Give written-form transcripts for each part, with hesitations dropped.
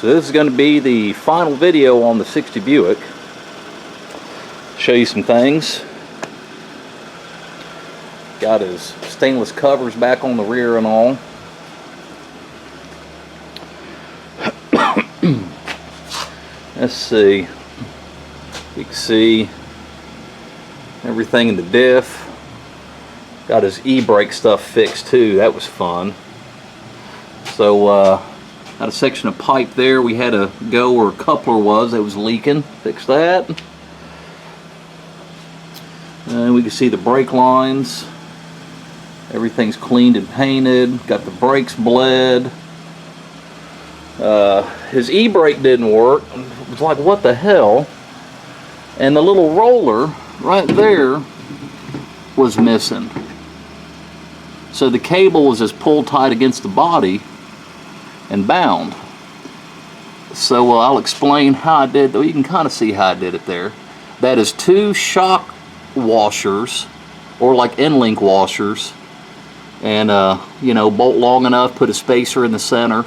So this is going to be the final video on the 60 Buick. Show you some things. Got his stainless covers back on the rear and all. Let's see. You can see everything in the diff. Got his e-brake stuff fixed too. That was fun. So got a section of pipe there. We had to go where a coupler was that was leaking. Fix that. And we can see the brake lines. Everything's cleaned and painted. Got the brakes bled. His e-brake didn't work. It was like, what the hell? And the little roller right there was missing. So the cable was just pulled tight against the body and bound. So I'll explain how I did, though you can kind of see how I did it there. That is 2 shock washers, or like end-link washers, and you know, bolt long enough, put a spacer in the center,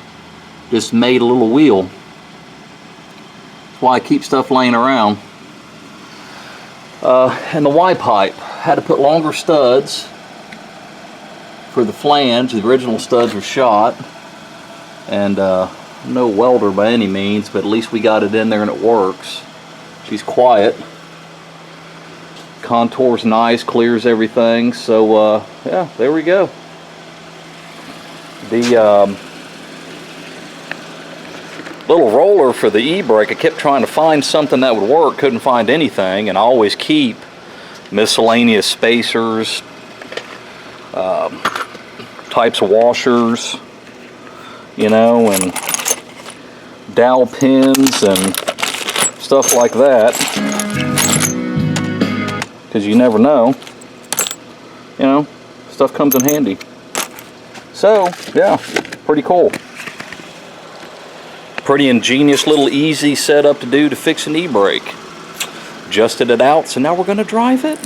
just made a little wheel. That's why I keep stuff laying around. And the Y pipe, had to put longer studs for the flange. The original studs were shot, and no welder by any means, but at least we got it in there and it works. She's quiet. Contours nice, clears everything. So yeah, there we go. The little roller for the e-brake, I kept trying to find something that would work, couldn't find anything, and I always keep miscellaneous spacers, types of washers, you know, and dowel pins and stuff like that, because you never know, you know, stuff comes in handy. So yeah, pretty cool. Pretty ingenious little easy setup to do to fix an e-brake. Adjusted it out, so now we're going to drive it.